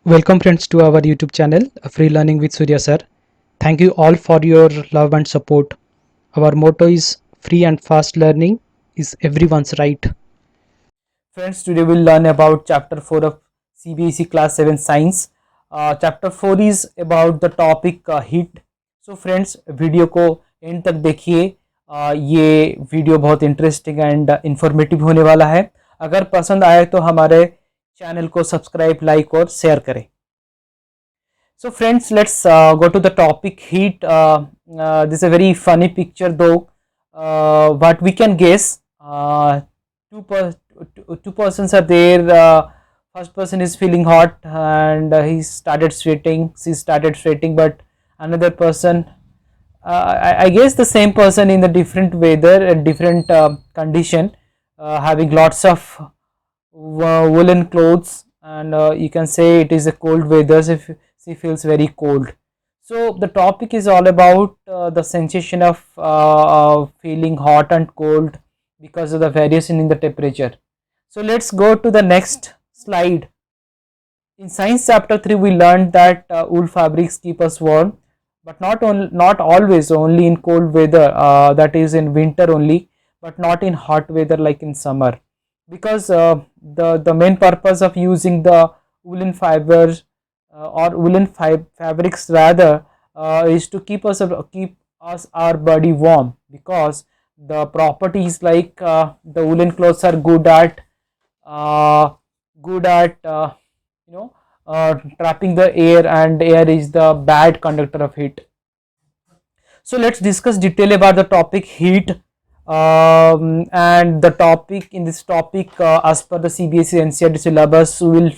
Welcome friends to our YouTube channel, Free Learning with Surya Sir. Thank you all for your love and support. Our motto is free and fast learning is everyone's right. Friends, today we'll learn about chapter 4 of CBSE class 7 science. Chapter 4 is about the topic heat. So friends, video को and तक देखिए. ये video बहुत interesting and informative होने वाला है. अगर पसंद आए तो हमारे चैनल को सब्सक्राइब, लाइक और शेयर करें. So friends, let's go to the topic heat. This is a very funny picture though. What we can guess, two persons are there. First person is feeling hot and he started sweating. She started sweating, but another person, I guess the same person in the different weather and different condition, having lots of woolen clothes, and you can say it is a cold weather. If she feels very cold. So the topic is all about the sensation of feeling hot and cold because of the variation in the temperature. So let's go to the next slide. In science chapter 3 we learned that wool fabrics keep us warm, but not always, only in cold weather, that is in winter only, but not in hot weather like in summer, because the main purpose of using the woolen fibers or woolen fabrics rather is to keep us our body warm, because the properties like the woolen clothes are good at trapping the air, and air is the bad conductor of heat. So let's discuss detail about the topic heat. And the topic in this topic, as per the CBSE NCERT syllabus, we will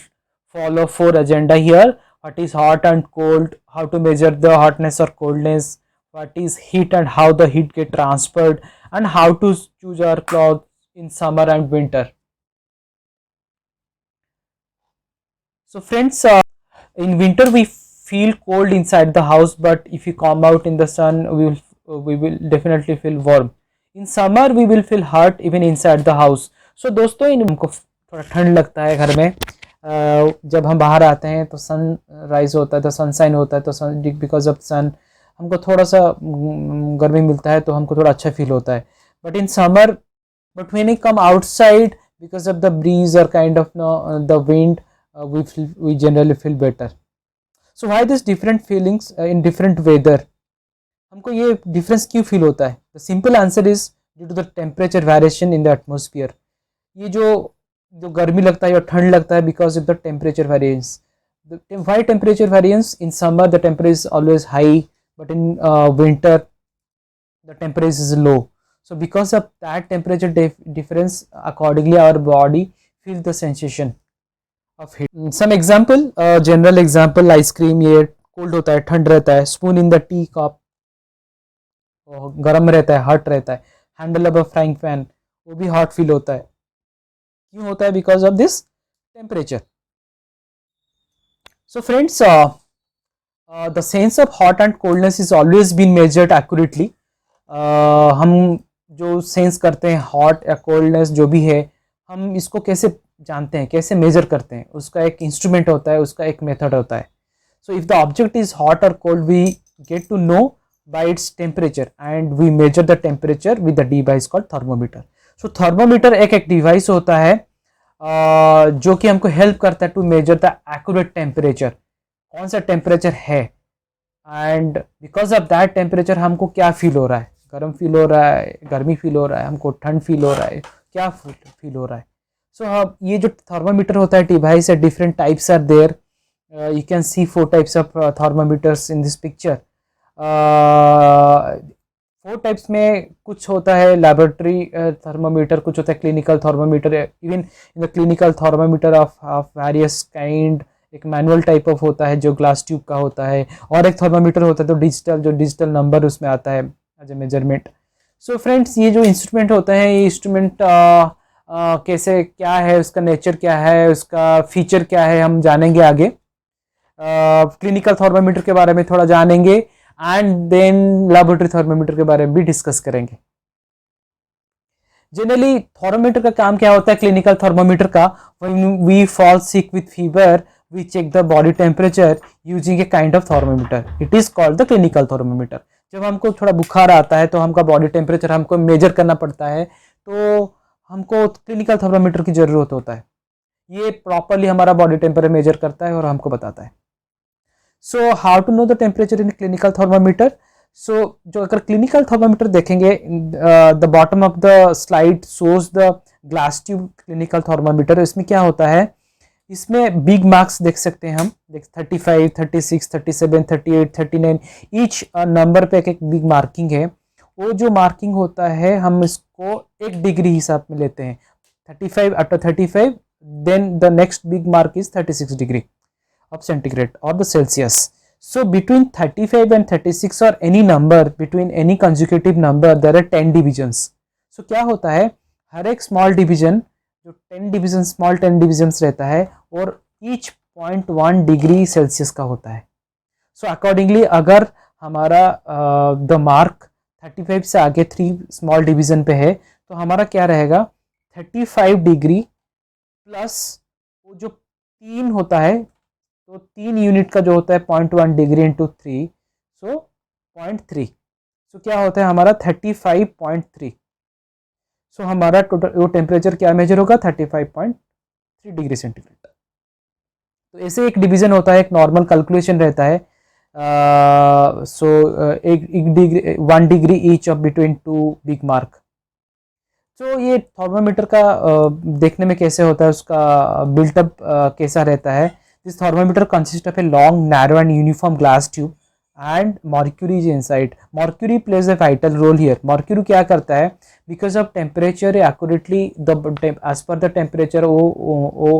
follow 4 agenda here. What is hot and cold, how to measure the hotness or coldness, what is heat and how the heat get transferred, and how to choose our clothes in summer and winter. So friends, in winter we feel cold inside the house, but if you come out in the sun we will definitely feel warm. In summer we will feel hot even inside the house. So दोस्तों, हमको थोड़ा ठंड लगता है घर में. जब हम बाहर आते हैं तो सन राइज होता है, तो सनसाइन होता है, तो सन बिकॉज ऑफ सन हमको थोड़ा सा गर्मी मिलता है, तो हमको थोड़ा अच्छा फील होता है. But in summer, but when we come outside, because of the breeze और kind of the wind, we generally feel better. So why this different feelings in different weather? हमको ये डिफरेंस क्यों फील होता है? The simple answer is due to the temperature variation in the atmosphere. ये जो गर्मी लगता है और ठंड लगता है because of the temperature variance. Why temperature variance? In summer the temperature is always high, but in winter the temperature is low. So because of that temperature difference, accordingly our body feels the sensation of heat. Some example, general example, ice cream ये cold होता है, ठंड रहता है. Spoon in the tea cup गर्म रहता है, hot रहता है. Handle of a frying pan वो भी हॉट फील होता है. क्यों होता है? Because of this temperature. So friends, the sense of hot and coldness is always been measured accurately. हम जो सेंस करते हैं हॉट या कोल्डनेस जो भी है, हम इसको कैसे जानते हैं, कैसे मेजर करते हैं? उसका एक इंस्ट्रूमेंट होता है, उसका एक मेथड होता है. So if the object is hot और cold, we get to know by its temperature, and we measure the temperature with the device called thermometer. So thermometer एक डिवाइस होता है जो कि हमको हेल्प करता है to measure the accurate temperature, कौन सा टेम्परेचर है. And because of that temperature हमको क्या फील हो रहा है, गर्म फील हो रहा है, गर्मी फील हो रहा है, हमको ठंड फील हो रहा है, क्या फील हो रहा है. सो ये जो थर्मोमीटर होता है डिवाइस है, different types are there. You can see 4 types of thermometers in this picture. 4 types में कुछ होता है लैबोरेटरी थर्मोमीटर, कुछ होता है clinical thermometer. Even in the clinical thermometer of various kind, एक मैनुअल टाइप ऑफ होता है जो ग्लास ट्यूब का होता है, और एक थर्मोमीटर होता है तो डिजिटल नंबर उसमें आता है as a measurement. So friends, ये जो इंस्ट्रूमेंट होता है, ये इंस्ट्रूमेंट कैसे, क्या है उसका नेचर, क्या है उसका फीचर, क्या है, हम जानेंगे आगे. क्लिनिकल थर्मोमीटर के बारे में थोड़ा जानेंगे, एंड देन लैबोरेटरी थर्मोमीटर के बारे में भी डिस्कस करेंगे. जनरली थर्मोमीटर का काम क्या होता है? क्लिनिकल थर्मोमीटर का, when we fall sick with fever, we check the body temperature using a kind of thermometer. It is called the clinical thermometer. जब हमको थोड़ा बुखार आता है तो हमका बॉडी टेम्परेचर हमको मेजर करना पड़ता है, तो हमको क्लिनिकल थर्मामीटर की ज़रूरत होता है. ये प्रॉपरली हमारा बॉडी टेम्परेचर मेजर करता है और हमको बताता है. So how to know the temperature in clinical thermometer. So जो अगर क्लिनिकल थर्मामीटर देखेंगे, the bottom of the slide shows the glass tube clinical thermometer. इसमें क्या होता है, इसमें बिग मार्क्स देख सकते हैं हम, 35, 36, 37, 38, 39, ईच नंबर पे एक बिग मार्किंग है. वो जो मार्किंग होता है हम इसको 1 डिग्री हिसाब में लेते हैं. 35 after 35, then the next big mark is 36 degree of centigrade or the Celsius. So between 35 and 36 or any number, between any consecutive number, there are 10 divisions. So क्या होता है, हर एक small division जो 10 division small 10 divisions रहता है और each 0.1 degree Celsius का होता है. So accordingly अगर हमारा the mark 35 से आगे 3 small division पे है तो हमारा क्या रहेगा, 35 डिग्री प्लस वो जो 3 होता है, तो 3 यूनिट का जो होता है 0.1 डिग्री इंटू 3, सो 0.3. सो क्या होता है हमारा 35.3. सो हमारा टोटल वो टेम्परेचर क्या मेजर होगा, 35.3 डिग्री सेंटीग्रेड. तो ऐसे एक डिवीजन होता है, एक नॉर्मल कैलकुलेशन रहता है. सो एक degree 1 degree each of between 2 big mark. तो ये थर्मामीटर का देखने में कैसे होता है, उसका बिल्टअप कैसा रहता है. This thermometer consists of a long, narrow and uniform glass tube and mercury is inside. Mercury plays a vital role here. Mercury क्या करता है, because of temperature accurately as per the temperature वो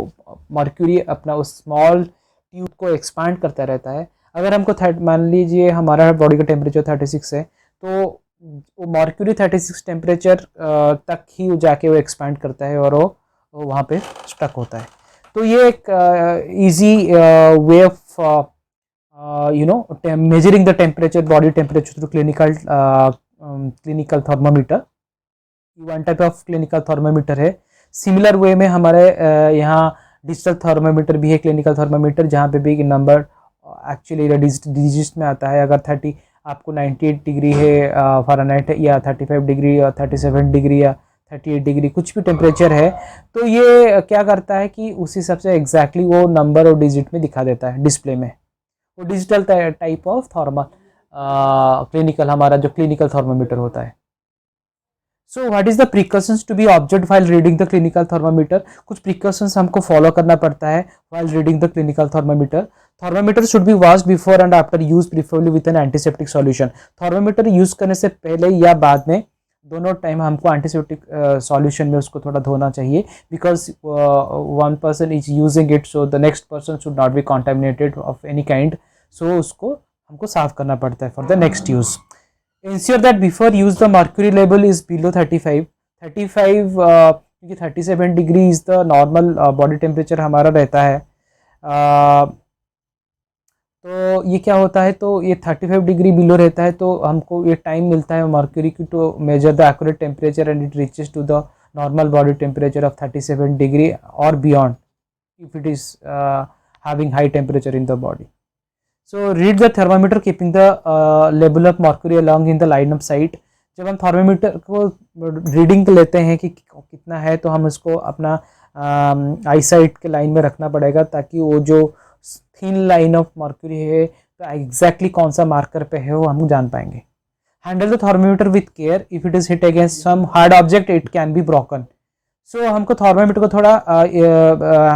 mercury अपना उस small tube को expand करता रहता है. अगर हमको मान लीजिए हमारा बॉडी का टेम्परेचर 36 है, तो वो मर्क्यूरी 36 टेम्परेचर तक ही जाके वो एक्सपैंड करता है और वो वहाँ पे स्टक होता है. तो ये एक easy way of measuring the temperature, body temperature through clinical thermometer. One type of clinical thermometer है. सिमिलर वे में हमारे यहाँ डिजिटल थर्मामीटर भी है, क्लिनिकल थर्मामीटर, जहाँ पे भी नंबर एक्चुअली डिजिट में आता है. अगर 30 आपको 98 डिग्री है फ़ारेनहाइट या 35 डिग्री या 37 डिग्री या 38 डिग्री कुछ भी टेम्परेचर है, तो ये क्या करता है कि उस हिसाब से एग्जैक्टली वो नंबर और डिजिट में दिखा देता है डिस्प्ले में. वो डिजिटल टाइप ऑफ क्लिनिकल हमारा जो क्लिनिकल थर्मामीटर होता है. So what is the precautions to be observed while reading the clinical thermometer. कुछ प्रिकॉशंस हमको फॉलो करना पड़ता है while reading the clinical thermometer. Thermometer should be washed before and after use, preferably with an antiseptic solution. Thermometer use करने से पहले या बाद में दोनों टाइम हमको एंटीसेप्टिक सॉल्यूशन में उसको थोड़ा धोना चाहिए, because one person is using it, so the next person should not be contaminated of any kind. So उसको हमको साफ करना पड़ता है for the next use. Ensure that before use the mercury level is below 35 क्योंकि 37 degree is the normal body temperature हमारा रहता है. तो ये क्या होता है, तो ये 35 डिग्री बिलो रहता है, तो हमको ये टाइम मिलता है मर्क्यूरी की to measure the accurate temperature and it reaches to the normal body temperature of 37 degree और beyond if it is having high temperature in the body. So read the thermometer keeping the level of mercury along in the line of sight. जब हम thermometer को reading लेते हैं कि कितना है, तो हम उसको अपना आई साइट के लाइन में रखना पड़ेगा, ताकि वो जो थिन लाइन ऑफ मर्क्यूरी है तो एग्जैक्टली कौन सा मार्कर पे है वो हम जान पाएंगे. Handle the thermometer with care. If it is hit against some hard object it can be broken. So हमको थर्मामीटर को थोड़ा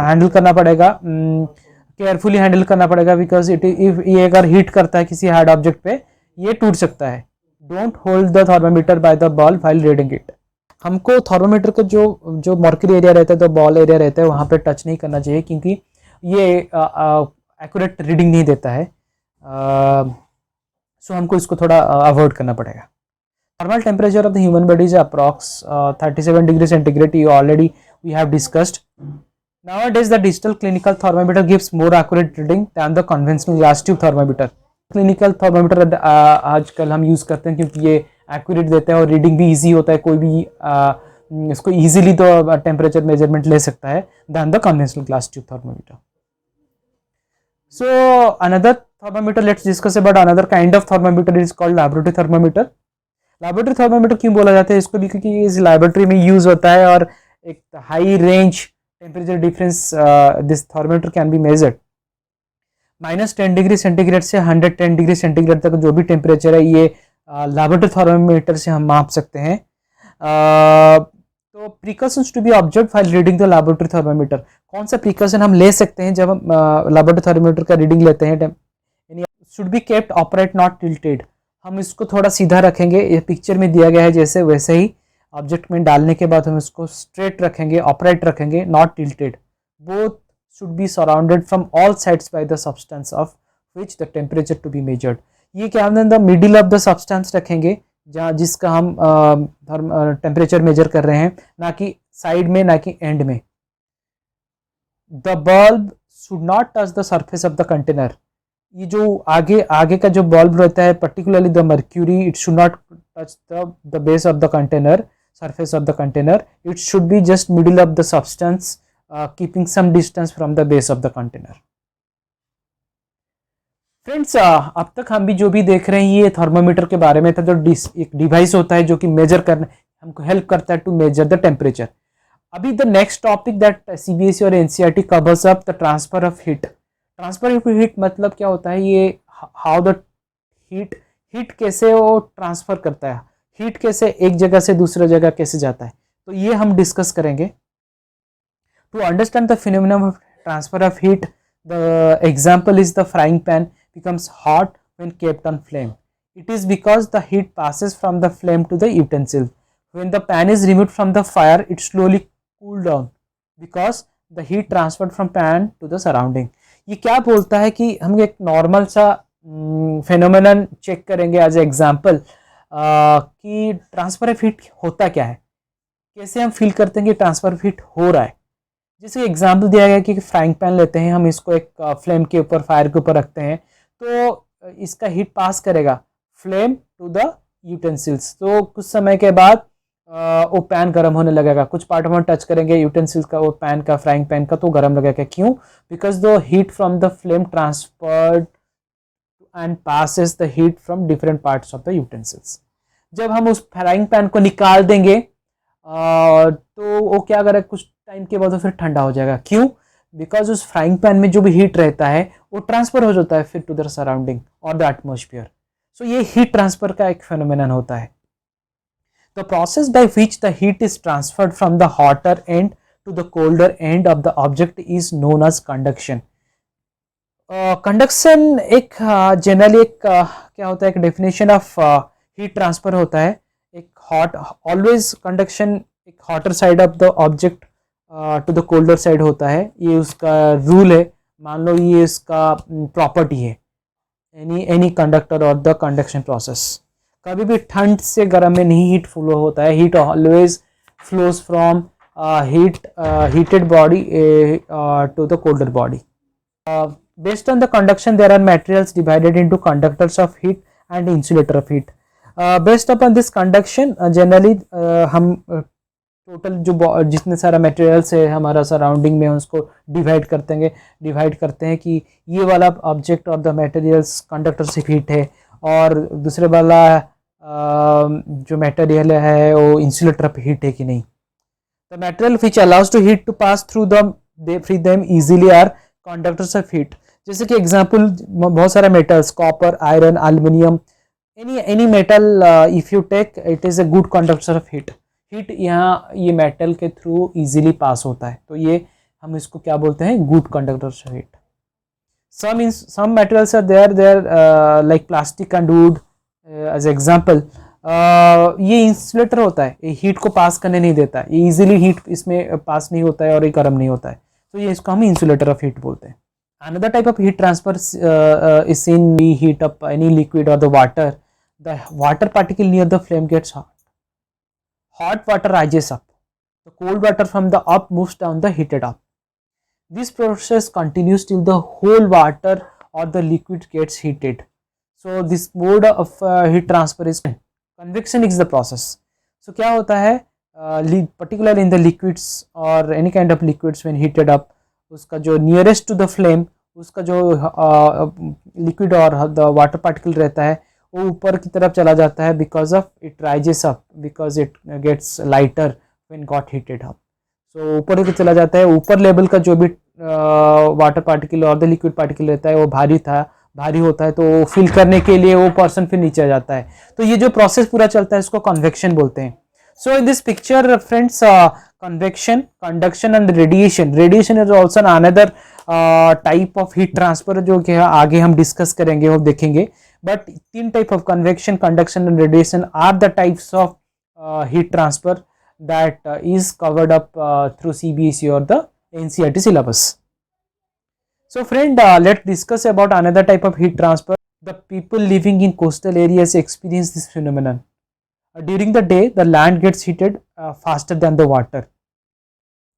हैंडल करना पड़ेगा, केयरफुली हैंडल करना पड़ेगा, बिकॉज इट इफ ये अगर हिट करता है किसी हार्ड ऑब्जेक्ट पे ये टूट सकता है. Don't hold the thermometer by the ball while reading it. हमको थर्मामीटर का जो मर्क्यूरी एरिया रहता है, तो बॉल एरिया रहता है, वहाँ पे टच नहीं करना चाहिए, क्योंकि ये एक्यूरेट रीडिंग नहीं देता है. सो हमको इसको थोड़ा अवॉइड करना पड़ेगा. Normal temperature of the human body is approx 37 degree centigrade. You already we have discussed. Nowadays the digital clinical thermometer gives more accurate reading than the conventional glass tube thermometer. Clinical thermometer आजकल हम use करते हैं क्योंकि ये accurate देता है और reading भी इजी होता है. कोई भी इसको इजीली तो टेम्परेचर मेजरमेंट ले सकता है than the conventional glass tube thermometer. So another thermometer, let's discuss about another kind of thermometer, is called laboratory thermometer. Laboratory thermometer क्यों बोला जाता है इसको भी, क्योंकि इस लेबोरेटरी में यूज होता है और एक high range temperature difference this thermometer can be measured. -10 degree centigrade से 110 डिग्री सेंटीग्रेड तक जो भी टेम्परेचर है ये लेबोरेटरी थर्मामीटर से हम माप सकते हैं। तो precautions to be observe while reading the laboratory thermometer, कौन सा प्रिकॉशन हम ले सकते हैं जब हम लेबोरेटरी थर्मामीटर का रीडिंग लेते हैं। Should be kept operate not tilted, हम इसको थोड़ा सीधा रखेंगे, ये पिक्चर में दिया गया है जैसे वैसे ही ऑब्जेक्ट में डालने के बाद हम इसको स्ट्रेट रखेंगे, ऑपरेट रखेंगे, not tilted. Both should be surrounded from all sides by the substance of which the temperature to be measured. ये क्या हम the middle of the substance रखेंगे जहाँ जिसका हम टेम्परेचर मेजर कर रहे हैं, ना कि साइड में, ना कि एंड में। The bulb should not touch the surface of the container, ये जो आगे का जो बल्ब रहता है particularly the mercury, it should not touch the base of the container, surface of the container, it should be just middle of the substance, keeping some distance from the base of the container. Friends अब तक हम भी जो भी देख रहे हैं ये थर्मोमीटर के बारे में था, जो एक डिवाइस होता है जो कि मेजर करने हमको हेल्प करता है टू मेजर द टेम्परेचर। अभी the next topic that CBSE और NCERT covers up the transfer of heat. Transfer of heat मतलब क्या होता है, ये हाउ द हीट कैसे वो ट्रांसफर करता है, हीट कैसे एक जगह से दूसरे जगह कैसे जाता है, तो ये हम डिस्कस करेंगे। To understand the phenomenon of transfer of heat, the example is the frying pan becomes hot when kept on flame. It is because the heat passes from the flame to the utensil. When the pan is removed from the fire, it slowly cool down because the heat transferred from pan to the surrounding. ये क्या बोलता है कि हम एक normal सा phenomenon check करेंगे as example कि ट्रांसफर ऑफ हीट होता क्या है, कैसे हम फील करते हैं कि ट्रांसफर ऑफ हीट हो रहा है। जैसे एग्जांपल दिया गया कि फ्राइंग पैन लेते हैं, हम इसको एक फ्लेम के ऊपर, फायर के ऊपर रखते हैं, तो इसका हीट पास करेगा फ्लेम टू द यूटेंसिल्स, तो कुछ समय के बाद वो पैन गर्म होने लगेगा, कुछ पार्ट हम टच करेंगे यूटेंसिल्स का, वो पैन का, फ्राइंग पैन का, तो गर्म लगेगा। क्यों? Because the heat from the flame transferred and passes the heat from different parts of the utensils. जब हम उस फ्राइंग पैन को निकाल देंगे तो वो क्या करेगा, कुछ टाइम के बाद फिर ठंडा हो जाएगा। क्यों? बिकॉज उस फ्राइंग पैन में जो भी हीट रहता है वो ट्रांसफर हो जाता है फिर टू द सराउंडिंग और द एटमॉस्फेयर। सो ये हीट ट्रांसफर का एक फेनोमेनन होता है। The process by which the heat is transferred from the hotter end to the colder end of the object is known as conduction. Conduction एक generally एक क्या होता है, एक डेफिनेशन ऑफ हीट ट्रांसफर होता है। एक हॉट, ऑलवेज कंडक्शन एक hotter side of the object to the colder side होता है, ये उसका रूल है, मान लो ये इसका प्रॉपर्टी है एनी कंडक्टर और द कंडक्शन प्रोसेस। कभी भी ठंड से गर्म में नहीं हीट फ्लो होता है, heat always flows from heated body to the colder body. Based on the conduction, there are materials divided into conductors of heat and insulator of heat. Based upon this conduction, generally हम total जो जितने सारा materials है हमारा surrounding में उसको divide करते हैं कि ये वाला ऑब्जेक्ट और द मटेरियल्स कंडक्टर से हीट है, और दूसरे वाला जो मटेरियल है वो इंसुलेटर ऑफ हीट है कि नहीं। The material which allows to heat to pass through them easily are conductors of heat. जैसे कि एग्जाम्पल बहुत सारा metals, copper, iron, aluminium, any metal if you take, it is a good conductor of heat. Heat यहाँ ये metal के through easily pass होता है, तो ये हम इसको क्या बोलते हैं, good conductors of heat. some materials are there like plastic and wood as example. ये इंसुलेटर होता है, ये हीट को पास करने नहीं देता, ये इजीली हीट इसमें पास नहीं होता है और ये गर्म नहीं होता है, तो ये इसको हम इंसुलेटर ऑफ हीट बोलते हैं। Another type of heat transfer is seen we heat up any liquid or the water. The water particle near the flame gets hot. Hot water rises up. The cold water from the up moves down the heated up. This process continues till the whole water or the liquid gets heated. So this mode of heat transfer is convection is the process. So क्या होता है, particularly in the liquids or any kind of liquids when heated up, उसका जो nearest to the flame उसका जो liquid और the water particle रहता है वो ऊपर की तरफ चला जाता है, because of it rises up, because it gets lighter when got heated up. So ऊपर की चला जाता है, ऊपर लेवल का जो भी वाटर पार्टिकल और द लिक्विड पार्टिकल रहता है वो भारी होता है, तो फिल करने के लिए वो पर्सन फिर नीचे आ जाता है। तो ये जो प्रोसेस पूरा चलता है इसको कन्वेक्शन बोलते हैं। So in this picture friends, convection, conduction and radiation is also another type of heat transfer, जो कि आगे हम डिस्कस करेंगे और देखेंगे। But 3 type of convection, conduction and radiation are the types of heat transfer that is covered up through CBSE or the NCERT syllabus. So friend, let's discuss about another type of heat transfer. The people living in coastal areas experience this phenomenon. During the day, the land gets heated faster than the water.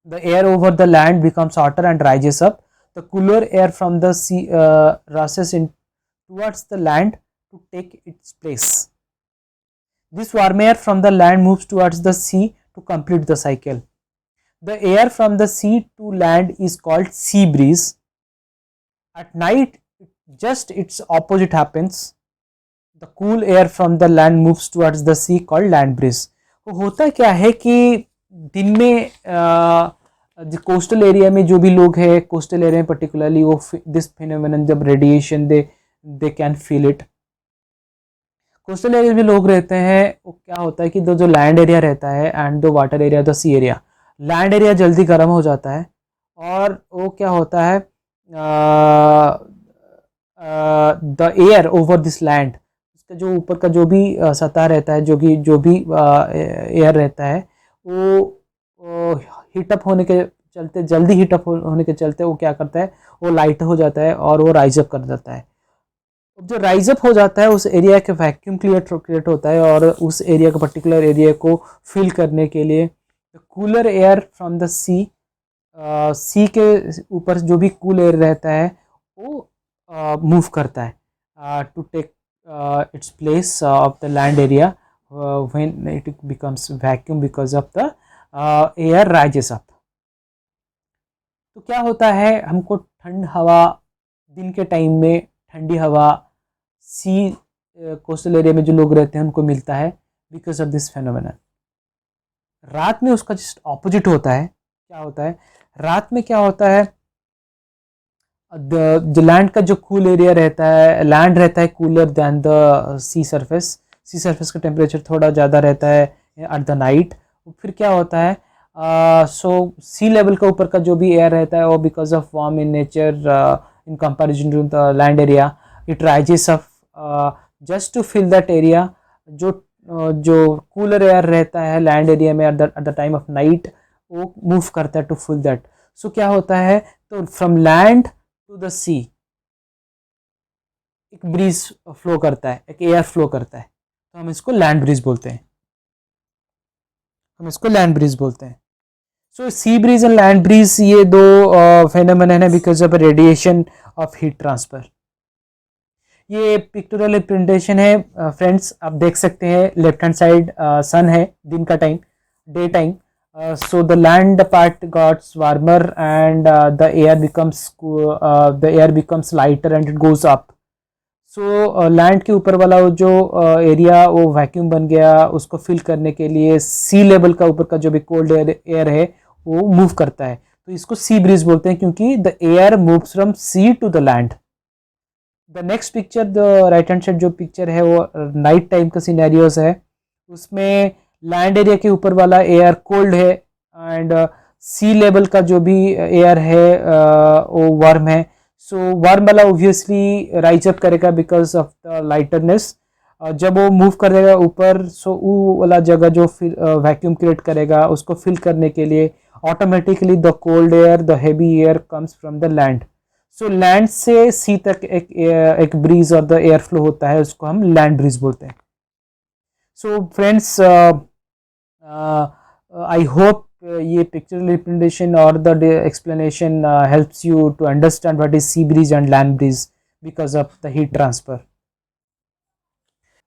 The air over the land becomes hotter and rises up. The cooler air from the sea rushes in towards the land to take its place. This warm air from the land moves towards the sea to complete the cycle. The air from the sea to land is called sea breeze. At night, just its opposite happens. The cool air from the land moves towards the sea called land breeze. तो होता क्या है कि दिन में coastal area में जो भी लोग हैं, कोस्टल एरिया में पर्टिकुलरली, वो दिस फिनोमेनन, जब radiation they can feel it. Coastal area में लोग रहते हैं, वो क्या होता है कि जो लैंड एरिया रहता है and the water area, the sea area, land area जल्दी गर्म हो जाता है और वो क्या होता है, the air over this land, उसका जो ऊपर का जो भी सतह रहता है, जो भी एयर रहता है, वो हीटअप होने के चलते, जल्दी हीटअप होने के चलते वो क्या करता है, वो लाइट हो जाता है और वो राइज अप कर जाता है। जो राइज अप हो जाता है उस एरिया के वैक्यूम क्रिएट होता है और उस एरिया का पर्टिकुलर एरिया को फिल करने के लिए कूलर एयर फ्रॉम द सी के ऊपर जो भी कूल एयर रहता है वो मूव करता है to take its place of the land area when it becomes vacuum because of the air rises up. तो क्या होता है, हमको ठंड हवा दिन के टाइम में, ठंडी हवा सी कोस्टल एरिया में जो लोग रहते हैं उनको मिलता है बिकॉज ऑफ दिस फेनोमेनन। रात में उसका जस्ट ऑपोजिट होता है। क्या होता है, रात में क्या होता है, जो लैंड का जो कूल एरिया रहता है, लैंड रहता है cooler than the sea surface का टेम्परेचर थोड़ा ज़्यादा रहता है एट द नाइट। फिर क्या होता है, सो सी लेवल का ऊपर का जो भी एयर रहता है वो because of warm in nature in comparison to the land area, it rises up just to fill that area. जो कूलर एयर रहता है लैंड एरिया में at the time of night, वो मूव करता है टू फिल दैट। सो क्या होता है, तो फ्रॉम लैंड टू द सी एक ब्रीज फ्लो करता है, एक एयर फ्लो करता है, तो हम इसको लैंड ब्रीज बोलते हैं। So sea breeze and land breeze, ये दो फेनोमेनन है because of radiation of heat transfer. ये पिक्टोरियल रिप्रेजेंटेशन है फ्रेंड्स, आप देख सकते हैं लेफ्ट हैंड साइड सन है, दिन का time, day time. So the land part gots warmer and the air becomes lighter and it goes up. So land के ऊपर वाला वो जो एरिया वो वैक्यूम बन गया, उसको फिल करने के लिए सी लेवल का ऊपर का जो भी कोल्ड एयर है वो मूव करता है, तो इसको सी ब्रीज बोलते हैं क्योंकि the air moves from sea to the land. The next picture, the right hand side जो पिक्चर है वो नाइट टाइम का सिनेरियोस है। उसमें लैंड एरिया के ऊपर वाला एयर कोल्ड है एंड सी लेवल का जो भी एयर है वो वार्म है। सो वार्म वाला ऑब्वियसली राइज अप करेगा बिकॉज ऑफ द लाइटरनेस। जब वो मूव करेगा ऊपर, सो वो वाला जगह जो वैक्यूम क्रिएट करेगा उसको फिल करने के लिए automatically the cold air, the heavy air comes from the land. So land से सी तक एक ब्रीज और द एयर फ्लो होता है, उसको हम लैंड ब्रीज बोलते हैं। सो फ्रेंड्स, आई होप ये पिक्चर रिप्रेजेंटेशन और the explanation helps you to understand what is sea breeze and land breeze because of the heat transfer.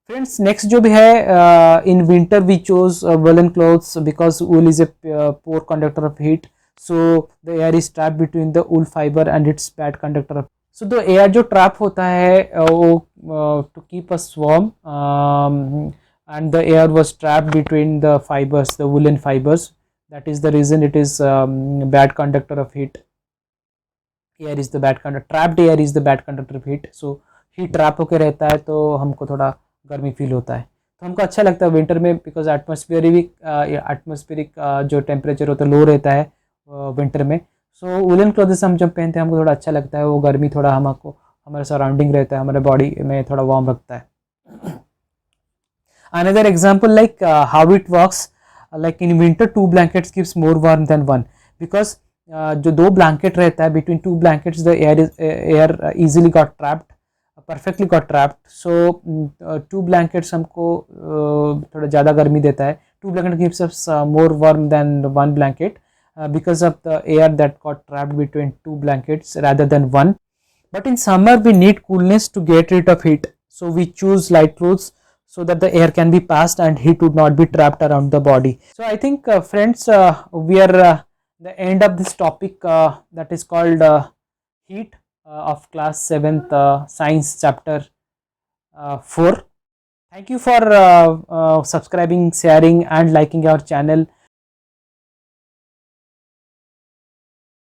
Friends, next जो भी है, in winter we chose woollen clothes because wool is a poor conductor of heat, so the air is trapped between the wool fiber and its bad conductor of so the air जो trap होता है वो to keep us warm, and the air was trapped between the fibers, the woolen fibers. That is the reason it is bad conductor of heat. Air is the bad conductor, trapped air is the bad conductor of heat. So heat trap होके रहता है तो हमको थोड़ा गर्मी feel होता है, तो हमको अच्छा लगता है विंटर में, बिकॉज एटमॉस्फेरिक जो टेम्परेचर होता है लो रहता है विंटर में. सो वुलन क्लोथ्स हम जब पहनते हैं हमको थोड़ा अच्छा लगता है, वो गर्मी थोड़ा हमको हमारे सराउंडिंग रहता है, हमारे बॉडी में थोड़ा वार्म रखता है. Another example, like how it works, like in winter 2 blankets gives more warm than one, because जो 2 blanket रहता है, between 2 blankets the air easily got trapped, perfectly got trapped. So 2 blankets हमको थोड़ा ज़्यादा गर्मी देता है. 2 blankets gives us more warm than 1 blanket because of the air that got trapped between 2 blankets rather than one. But in summer we need coolness to get rid of heat, so we choose light clothes so that the air can be passed and heat would not be trapped around the body. So I think friends, we are the end of this topic that is called heat of class 7th science chapter 4. Thank you for subscribing, sharing and liking our channel.